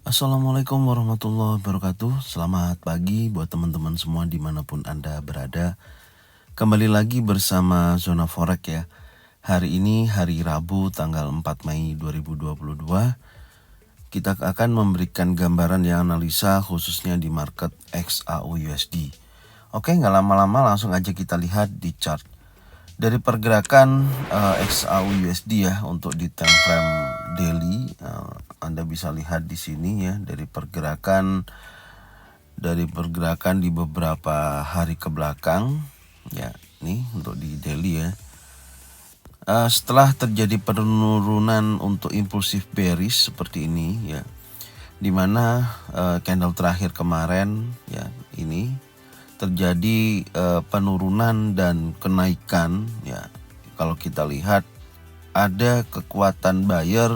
Assalamualaikum warahmatullahi wabarakatuh. Selamat pagi buat teman-teman semua dimanapun Anda berada. Kembali lagi bersama Zona Forex ya. Hari ini hari Rabu tanggal 4 Mei 2022. Kita akan memberikan gambaran yang analisa khususnya di market XAUUSD. Oke, nggak lama-lama langsung aja kita lihat di chart. Dari pergerakan XAUUSD ya untuk di time frame daily, Anda bisa lihat di sini ya dari pergerakan di beberapa hari ke belakang ya. Nih untuk di daily ya. Setelah terjadi penurunan untuk impulsif bearish seperti ini ya, dimana candle terakhir kemarin ya ini terjadi penurunan dan kenaikan ya. Kalau kita lihat ada kekuatan buyer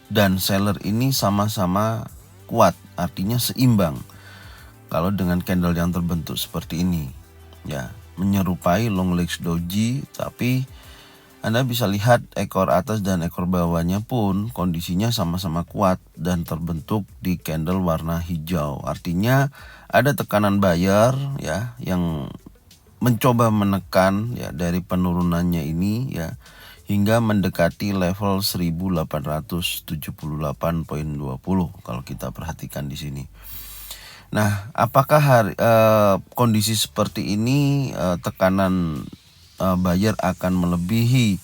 dan seller ini sama-sama kuat, artinya seimbang. Kalau dengan candle yang terbentuk seperti ini ya, menyerupai long legs doji, tapi Anda bisa lihat ekor atas dan ekor bawahnya pun kondisinya sama-sama kuat dan terbentuk di candle warna hijau. Artinya ada tekanan buyer ya yang mencoba menekan ya dari penurunannya ini ya hingga mendekati level 1878.20 kalau kita perhatikan di sini. Nah, apakah kondisi seperti ini tekanan buyer akan melebihi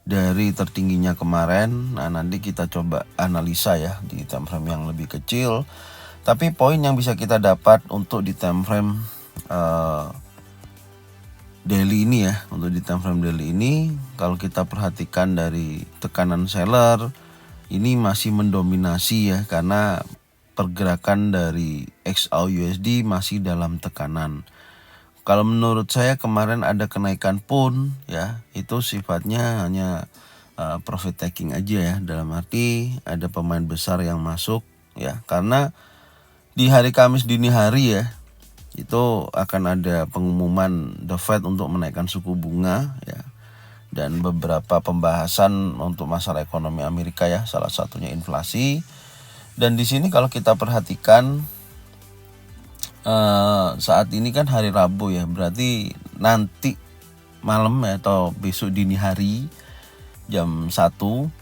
dari tertingginya kemarin? Nah, nanti kita coba analisa ya di time frame yang lebih kecil. Tapi poin yang bisa kita dapat untuk di time frame daily ini ya, untuk di time frame daily ini, kalau kita perhatikan dari tekanan seller ini masih mendominasi ya, karena pergerakan dari XAUUSD masih dalam tekanan. Kalau menurut saya kemarin ada kenaikan pun ya, itu sifatnya hanya profit taking aja ya, dalam arti ada pemain besar yang masuk ya, karena di hari Kamis dini hari ya itu akan ada pengumuman The Fed untuk menaikkan suku bunga ya, dan beberapa pembahasan untuk masalah ekonomi Amerika ya, salah satunya inflasi. Dan di sini kalau kita perhatikan saat ini kan hari Rabu ya, berarti nanti malam ya, atau besok dini hari jam 1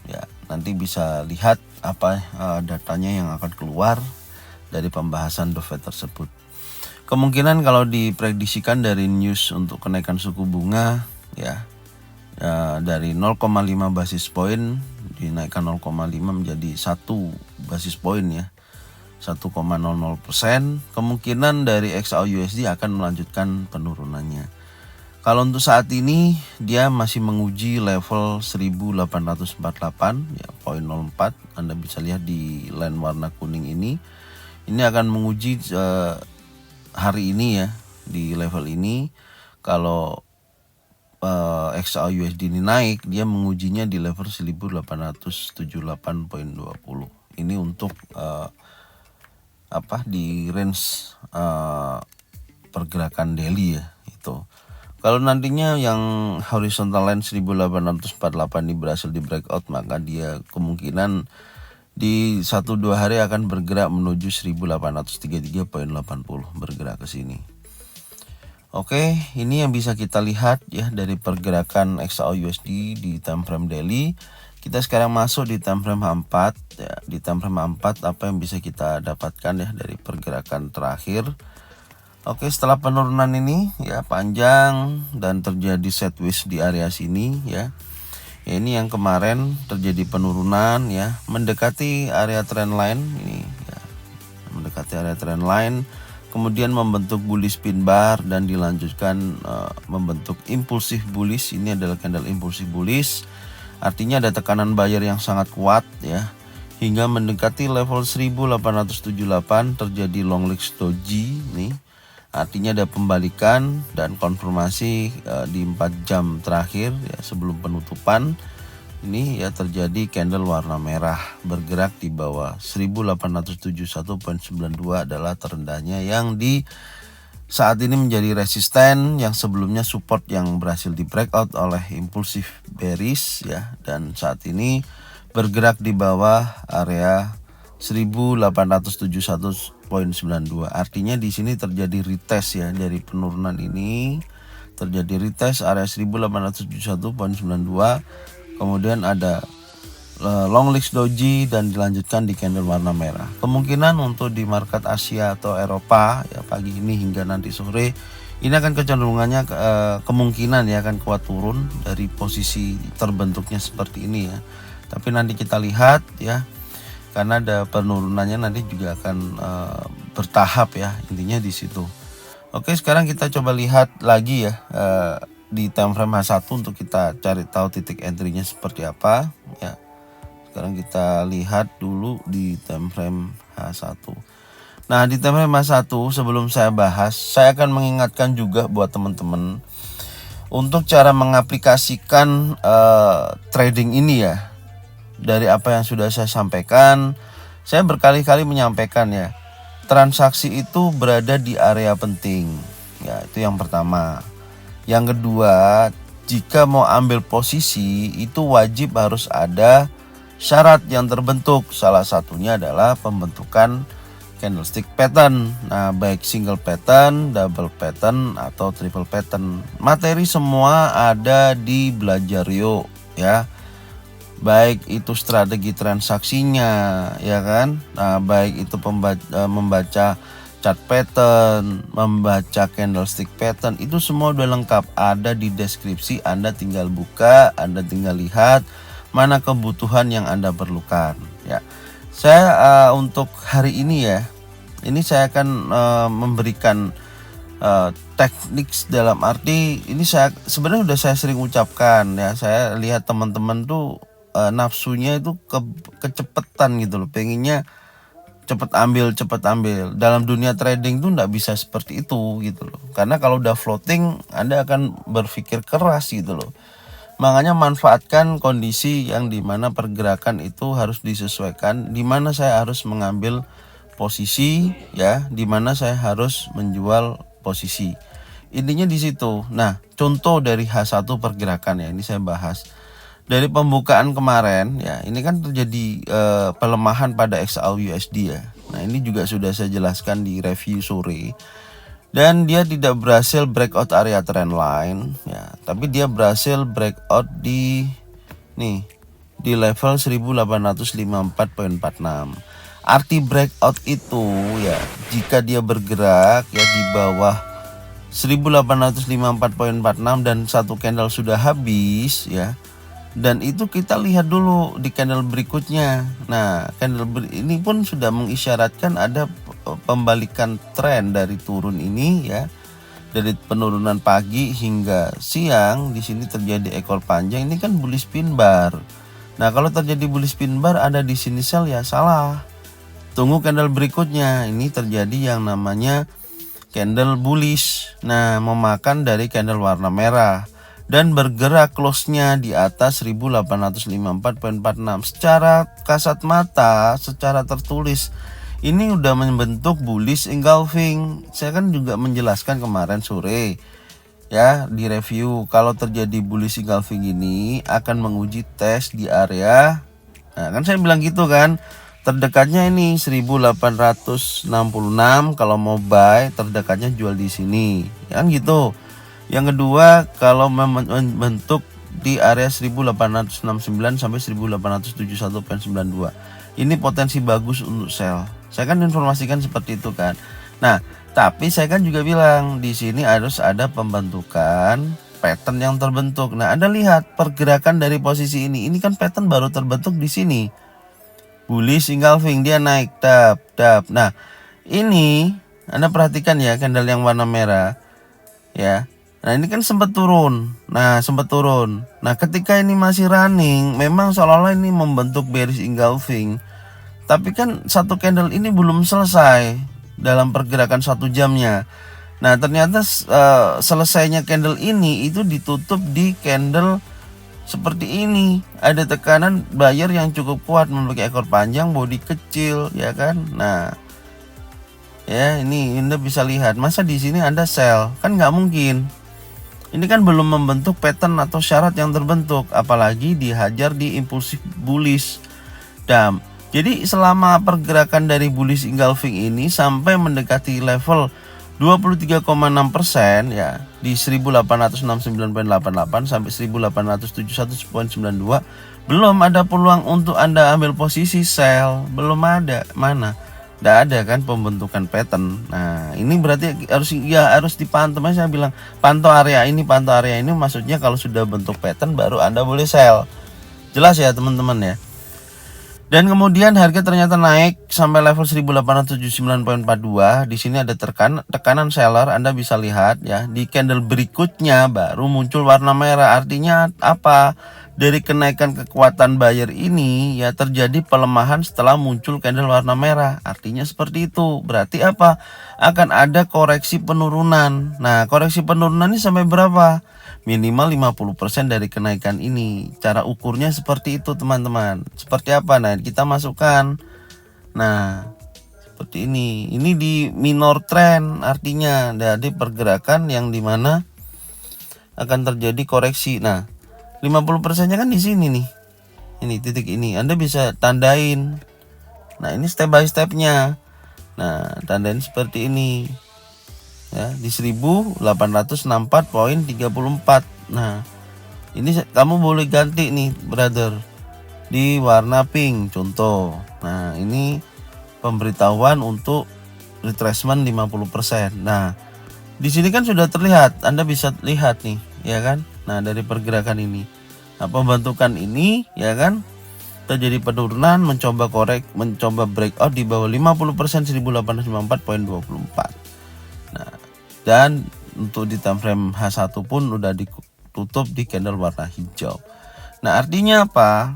ya, nanti bisa lihat apa datanya yang akan keluar dari pembahasan The Fed tersebut. Kemungkinan kalau diprediksikan dari news untuk kenaikan suku bunga ya, dari 0,5 basis point dinaikkan 0,5 menjadi 1 basis point ya, 1,00%. Kemungkinan dari XAUUSD akan melanjutkan penurunannya. Kalau untuk saat ini dia masih menguji level 1848 ya, 0,04. Anda bisa lihat di line warna kuning ini. Ini akan menguji hari ini ya di level ini. Kalau XAUUSD ini naik, dia mengujinya di level 1878.20. Ini untuk di range pergerakan daily ya itu. Kalau nantinya yang horizontal line 1848 ini berhasil di breakout, maka dia kemungkinan di 1-2 hari akan bergerak menuju 1833.80, bergerak ke sini. Oke, ini yang bisa kita lihat ya dari pergerakan XAUUSD di time frame daily. Kita sekarang masuk di time frame 4 ya. Di time frame 4 apa yang bisa kita dapatkan ya dari pergerakan terakhir. Oke, setelah penurunan ini ya panjang dan terjadi sideways di area sini ya. Ya, ini yang kemarin terjadi penurunan ya, mendekati area trend line ini ya, mendekati area trend line, kemudian membentuk bullish pin bar dan dilanjutkan membentuk impulsif bullish. Ini adalah candle impulsif bullish, artinya ada tekanan buyer yang sangat kuat ya, hingga mendekati level 1878 terjadi long legs doji nih. Artinya ada pembalikan dan konfirmasi di 4 jam terakhir ya, sebelum penutupan. Ini ya terjadi candle warna merah bergerak di bawah 1871.92 adalah terendahnya, yang di saat ini menjadi resisten, yang sebelumnya support yang berhasil di breakout oleh impulsif bearish ya, dan saat ini bergerak di bawah area 1871.92. Artinya di sini terjadi retest ya dari penurunan ini, terjadi retest area 1871.92. Kemudian ada long legs doji dan dilanjutkan di candle warna merah. Kemungkinan untuk di market Asia atau Eropa ya pagi ini hingga nanti sore ini akan kecenderungannya kemungkinan ya akan kuat turun dari posisi terbentuknya seperti ini ya. Tapi nanti kita lihat ya, karena ada penurunannya nanti juga akan bertahap ya, intinya di situ. Oke, sekarang kita coba lihat lagi ya di time frame H1 untuk kita cari tahu titik entry-nya seperti apa ya. Sekarang kita lihat dulu di time frame H1. Nah, di time frame H1 sebelum saya bahas, saya akan mengingatkan juga buat teman-teman untuk cara mengaplikasikan trading ini ya. Dari apa yang sudah saya sampaikan, saya berkali-kali menyampaikan ya, transaksi itu berada di area penting. Ya, itu yang pertama. Yang kedua, jika mau ambil posisi itu wajib harus ada syarat yang terbentuk. Salah satunya adalah pembentukan candlestick pattern. Nah, baik single pattern, double pattern atau triple pattern. Materi semua ada di Belajar Yuk ya. Baik itu strategi transaksinya ya kan. Nah, baik itu membaca chart pattern, membaca candlestick pattern, itu semua udah lengkap ada di deskripsi. Anda tinggal buka, Anda tinggal lihat mana kebutuhan yang Anda perlukan ya. Saya untuk hari ini ya, ini saya akan memberikan teknik dalam arti ini saya sebenarnya udah saya sering ucapkan ya. Saya lihat teman-teman tuh nafsunya itu kecepetan gitu loh, pengennya cepet ambil. Dalam dunia trading tuh nggak bisa seperti itu gitu loh, karena kalau udah floating Anda akan berpikir keras gitu loh. Makanya manfaatkan kondisi yang dimana pergerakan itu harus disesuaikan, dimana saya harus mengambil posisi ya, dimana saya harus menjual posisi. Intinya di situ. Nah, contoh dari H1 pergerakan ya, ini saya bahas. Dari pembukaan kemarin ya, ini kan terjadi pelemahan pada XAU USD ya. Nah, ini juga sudah saya jelaskan di review sore. Dan dia tidak berhasil breakout area trend line ya, tapi dia berhasil breakout di level 1854.46. Arti breakout itu ya, jika dia bergerak ya di bawah 1854.46 dan satu candle sudah habis ya. Dan itu kita lihat dulu di candle berikutnya. Nah, candle ini pun sudah mengisyaratkan ada pembalikan tren dari turun ini ya. Dari penurunan pagi hingga siang di sini terjadi ekor panjang, ini kan bullish pin bar. Nah, kalau terjadi bullish pin bar ada di sini sell ya salah. Tunggu candle berikutnya. Ini terjadi yang namanya candle bullish. Nah, memakan dari candle warna merah dan bergerak close-nya di atas 1854.46. Secara kasat mata, secara tertulis ini udah membentuk bullish engulfing. Saya kan juga menjelaskan kemarin sore ya di review, kalau terjadi bullish engulfing ini akan menguji tes di area. Nah, kan saya bilang gitu kan. Terdekatnya ini 1866, kalau mau buy terdekatnya jual di sini. Kan gitu. Yang kedua, kalau membentuk di area 1869 sampai 1871.92. Ini potensi bagus untuk sell. Saya kan informasikan seperti itu kan. Nah, tapi saya kan juga bilang di sini harus ada pembentukan pattern yang terbentuk. Nah, Anda lihat pergerakan dari posisi ini. Ini kan pattern baru terbentuk di sini. Bullish engulfing, dia naik tap. Nah, ini Anda perhatikan ya, candle yang warna merah ya. Nah, ini kan sempat turun. Nah, ketika ini masih running, memang seolah-olah ini membentuk bearish engulfing. Tapi kan satu candle ini belum selesai dalam pergerakan 1 jamnya. Nah, ternyata selesainya candle ini itu ditutup di candle seperti ini. Ada tekanan buyer yang cukup kuat, memiliki ekor panjang, body kecil, ya kan? Nah, ya ini Anda bisa lihat. Masa di sini Anda sell? Kan nggak mungkin. Ini kan belum membentuk pattern atau syarat yang terbentuk, apalagi dihajar di impulsif bullish. Dan Jadi selama pergerakan dari bullish engulfing ini sampai mendekati level 23,6% ya di 1869,88 sampai 1871,92, belum ada peluang untuk Anda ambil posisi sell, belum ada. Mana? Nggak ada kan pembentukan pattern. Nah, ini berarti harus dipantau. Saya bilang pantau area ini maksudnya kalau sudah bentuk pattern baru Anda boleh sell. Jelas ya teman-teman ya. Dan kemudian harga ternyata naik sampai level 1879,42. Di sini ada tekanan seller, Anda bisa lihat ya. Di candle berikutnya baru muncul warna merah. Artinya apa? Dari kenaikan kekuatan buyer ini ya terjadi pelemahan setelah muncul candle warna merah. Artinya seperti itu. Berarti apa? Akan ada koreksi penurunan. Nah, koreksi penurunan ini sampai berapa? Minimal 50% dari kenaikan ini. Cara ukurnya seperti itu teman-teman. Seperti apa? Nah, kita masukkan. Nah, seperti ini. Ini di minor trend artinya dari pergerakan yang dimana akan terjadi koreksi. Nah, 50%-nya kan di sini nih. Ini titik ini. Anda bisa tandain. Nah, ini step by stepnya. Nah, tandain seperti ini. Ya, di 1864,34. Nah, ini kamu boleh ganti nih, brother, di warna pink contoh. Nah, ini pemberitahuan untuk retracement 50%. Nah, di sini kan sudah terlihat, Anda bisa lihat nih, ya kan? Nah, dari pergerakan ini. Nah, pembentukan ini, ya kan? Terjadi penurunan, mencoba breakout di bawah 50%, 1894,24. Nah, dan untuk di time frame H1 pun udah ditutup di candle warna hijau. Nah, artinya apa?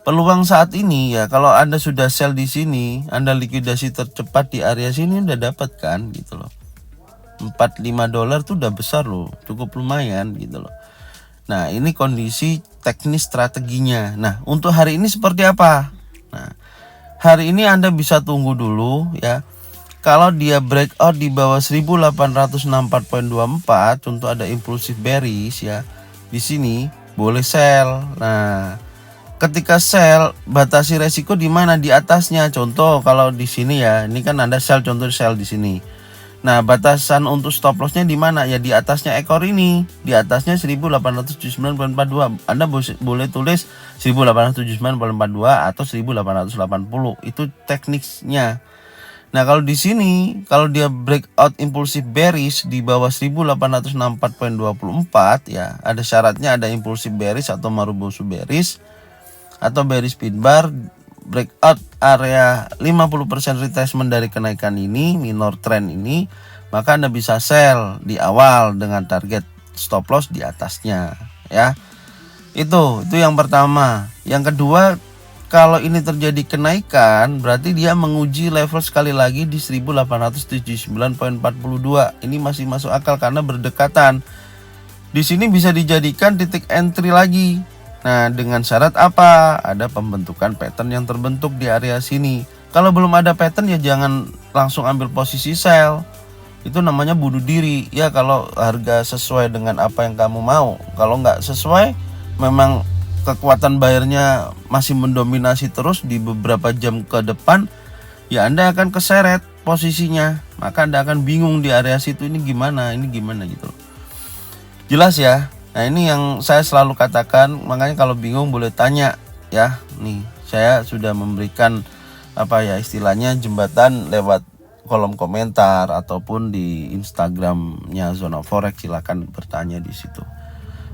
Peluang saat ini ya kalau Anda sudah sell di sini, Anda likuidasi tercepat di area sini udah dapat kan gitu loh. $45 tuh udah besar loh, cukup lumayan gitu loh. Nah, ini kondisi teknis strateginya. Nah, untuk hari ini seperti apa? Nah, hari ini Anda bisa tunggu dulu ya. Kalau dia breakout di bawah 1864,24, contoh ada impulsif bearish ya. Di sini boleh sell. Nah, ketika sell batasi resiko di mana? Di atasnya. Contoh kalau di sini ya, ini kan Anda sell, contoh sell di sini. Nah, batasan untuk stop lossnya di mana? Ya di atasnya ekor ini. Di atasnya 1879,42. Anda boleh tulis 1879,42 atau 1880. Itu tekniknya. Nah, kalau di sini kalau dia breakout impulsif bearish di bawah 1864,24 ya, ada syaratnya, ada impulsif bearish atau marubozu bearish atau bearish pin bar, breakout area 50% retracement dari kenaikan ini, minor trend ini, maka Anda bisa sell di awal dengan target stop loss di atasnya ya. Itu yang pertama. Yang kedua, kalau ini terjadi kenaikan, berarti dia menguji level sekali lagi di 1879,42. Ini masih masuk akal karena berdekatan. Di sini bisa dijadikan titik entry lagi. Nah, dengan syarat apa? Ada pembentukan pattern yang terbentuk di area sini. Kalau belum ada pattern ya jangan langsung ambil posisi sell. Itu namanya bunuh diri. Ya kalau harga sesuai dengan apa yang kamu mau. Kalau nggak sesuai, memang kekuatan bayarnya masih mendominasi terus di beberapa jam ke depan, ya Anda akan keseret posisinya, maka Anda akan bingung di area situ ini gimana gitu. Jelas ya? Nah, ini yang saya selalu katakan, makanya kalau bingung boleh tanya ya. Nih, saya sudah memberikan istilahnya jembatan lewat kolom komentar ataupun di Instagramnya Zona Forex, silakan bertanya di situ.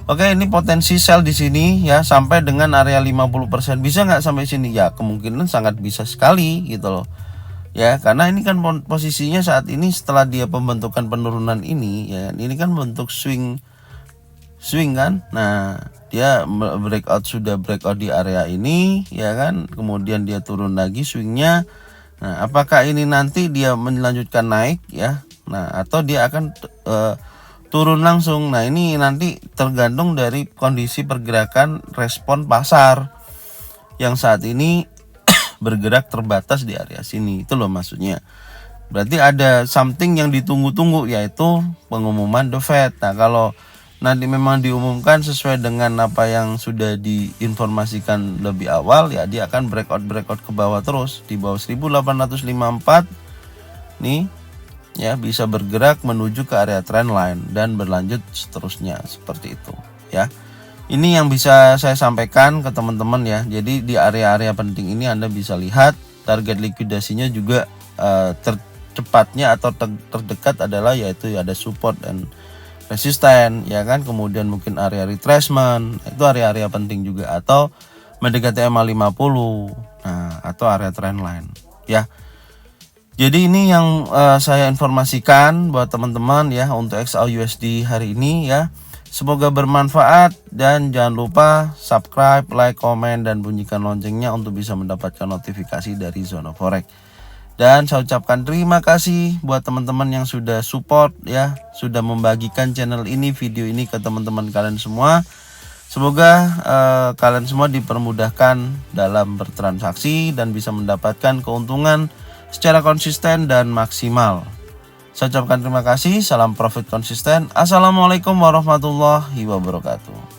Oke, ini potensi sell di sini ya sampai dengan area 50%. Bisa nggak sampai sini? Ya, kemungkinan sangat bisa sekali gitu loh. Ya, karena ini kan posisinya saat ini setelah dia pembentukan penurunan ini ya, ini kan bentuk swing kan. Nah, dia sudah breakout di area ini ya kan. Kemudian dia turun lagi swingnya. Nah, apakah ini nanti dia melanjutkan naik ya? Nah, atau dia akan turun langsung. Nah, ini nanti tergantung dari kondisi pergerakan respon pasar yang saat ini bergerak terbatas di area sini. Itu loh maksudnya. Berarti ada something yang ditunggu-tunggu, yaitu pengumuman The Fed. Nah, kalau nanti memang diumumkan sesuai dengan apa yang sudah diinformasikan lebih awal, ya dia akan breakout ke bawah terus di bawah 1854 nih ya, bisa bergerak menuju ke area trendline dan berlanjut seterusnya seperti itu ya. Ini yang bisa saya sampaikan ke teman-teman ya. Jadi di area-area penting ini Anda bisa lihat target likuidasinya juga tercepatnya atau terdekat adalah yaitu ada support dan resisten ya kan. Kemudian mungkin area retracement, itu area-area penting juga, atau mendekati EMA 50. Nah, atau area trendline ya. Jadi ini yang saya informasikan buat teman-teman ya untuk XAUUSD hari ini ya. Semoga bermanfaat dan jangan lupa subscribe, like, komen, dan bunyikan loncengnya untuk bisa mendapatkan notifikasi dari Zona Forex. Dan saya ucapkan terima kasih buat teman-teman yang sudah support ya, sudah membagikan channel ini, video ini ke teman-teman kalian semua. Semoga kalian semua dipermudahkan dalam bertransaksi dan bisa mendapatkan keuntungan secara konsisten dan maksimal. Saya ucapkan terima kasih. Salam profit konsisten. Assalamualaikum warahmatullahi wabarakatuh.